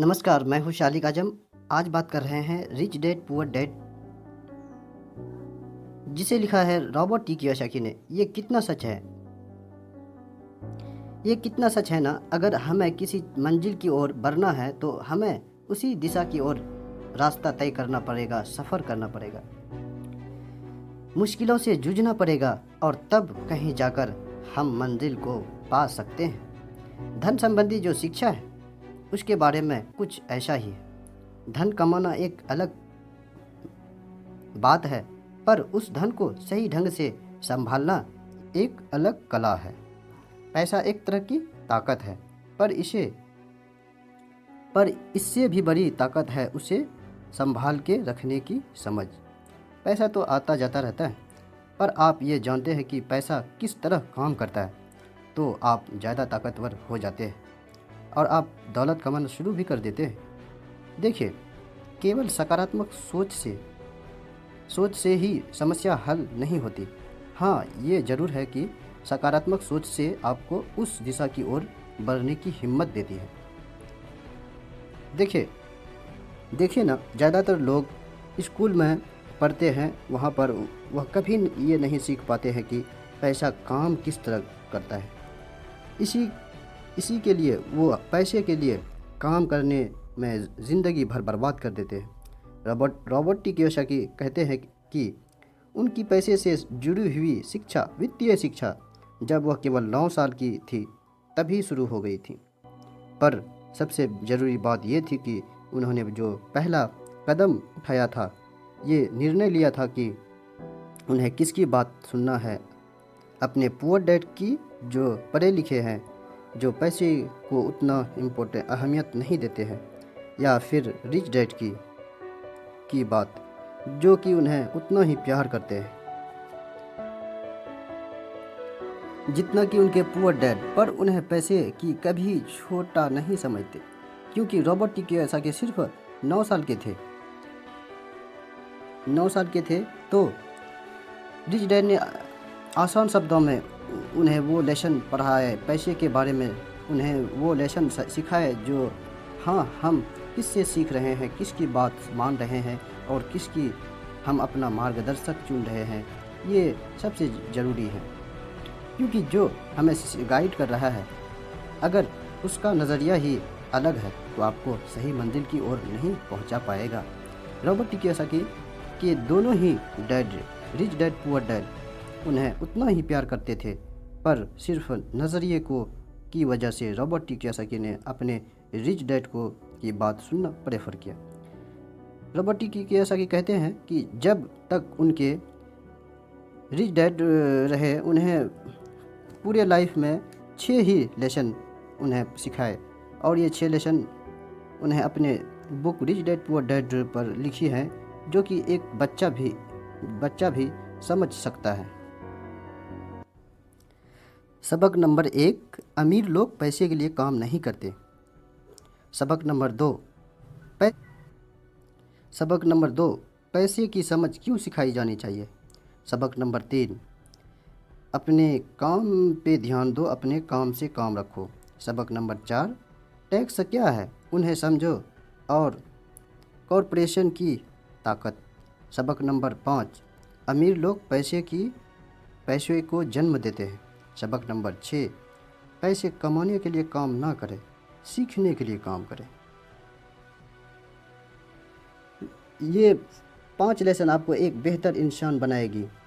नमस्कार, मैं हूँ शालिक आजम। आज बात कर रहे हैं रिच डैड पुअर डैड, जिसे लिखा है रॉबर्ट टी कियोसाकी ने। ये कितना सच है? ये कितना सच है ना। अगर हमें किसी मंजिल की ओर बढ़ना है तो हमें उसी दिशा की ओर रास्ता तय करना पड़ेगा, सफ़र करना पड़ेगा, मुश्किलों से जूझना पड़ेगा, और तब कहीं जाकर हम मंजिल को पा सकते हैं। धन संबंधी जो शिक्षा है उसके बारे में कुछ ऐसा ही है। धन कमाना एक अलग बात है, पर उस धन को सही ढंग से संभालना एक अलग कला है। पैसा एक तरह की ताकत है, पर इससे भी बड़ी ताकत है उसे संभाल के रखने की समझ। पैसा तो आता जाता रहता है, पर आप ये जानते हैं कि पैसा किस तरह काम करता है, तो आप ज़्यादा ताकतवर हो जाते हैं और आप दौलत कमाना शुरू भी कर देते हैं। देखिए, केवल सकारात्मक सोच से ही समस्या हल नहीं होती। हाँ, ये ज़रूर है कि सकारात्मक सोच से आपको उस दिशा की ओर बढ़ने की हिम्मत देती है। देखिए देखिए ना, ज़्यादातर लोग स्कूल में पढ़ते हैं, वहाँ पर वह कभी ये नहीं सीख पाते हैं कि पैसा काम किस तरह करता है। इसी इसी के लिए वो पैसे के लिए काम करने में ज़िंदगी भर बर्बाद कर देते हैं। रॉबर्ट टी कियोसाकी कहते हैं कि उनकी पैसे से जुड़ी हुई शिक्षा, वित्तीय शिक्षा, जब वह केवल 9 साल की थी तभी शुरू हो गई थी। पर सबसे ज़रूरी बात यह थी कि उन्होंने जो पहला कदम उठाया था, ये निर्णय लिया था कि उन्हें किसकी बात सुनना है, अपने पुअर डैड की जो पढ़े लिखे हैं, जो पैसे को उतना अहमियत नहीं देते हैं, या फिर रिच डैड की बात, जो कि उन्हें उतना ही प्यार करते हैं जितना कि उनके पुअर डैड, पर उन्हें पैसे की कभी छोटा नहीं समझते। क्योंकि रॉबर्ट टी कियोसाकी सिर्फ 9 साल के थे 9 साल के थे, तो रिच डैड ने आसान शब्दों में उन्हें वो लेसन पढ़ाए, पैसे के बारे में उन्हें वो लेसन सिखाए जो हम किससे सीख रहे हैं, किसकी बात मान रहे हैं और किसकी हम अपना मार्गदर्शक चुन रहे हैं। ये सबसे ज़रूरी है, क्योंकि जो हमें गाइड कर रहा है, अगर उसका नज़रिया ही अलग है तो आपको सही मंजिल की ओर नहीं पहुंचा पाएगा। रॉबर्ट टी कियोसाकी के दोनों ही dad, rich dad poor dad, उन्हें उतना ही प्यार करते थे, पर सिर्फ नज़रिए की वजह से रॉबर्ट टी कियोसाकी ने अपने रिच डैड की बात सुनना प्रेफर किया। रॉबर्ट टी कियोसाकी कहते हैं कि जब तक उनके रिच डैड रहे, उन्हें पूरे लाइफ में 6 ही लेसन उन्हें सिखाए, और ये 6 लेसन उन्हें अपने book rich dad poor dad पर लिखी हैं, जो कि एक बच्चा भी समझ सकता है। सबक नंबर 1, अमीर लोग पैसे के लिए काम नहीं करते। सबक नंबर 2, पैसे की समझ क्यों सिखाई जानी चाहिए। सबक नंबर 3, अपने काम पे ध्यान दो, अपने काम से काम रखो। सबक नंबर 4, टैक्स क्या है उन्हें समझो और कॉरपोरेशन की ताकत। सबक नंबर 5, अमीर लोग पैसे को जन्म देते हैं। सबक नंबर 6, पैसे कमाने के लिए काम ना करें, सीखने के लिए काम करें। ये 5 लेसन आपको एक बेहतर इंसान बनाएगी।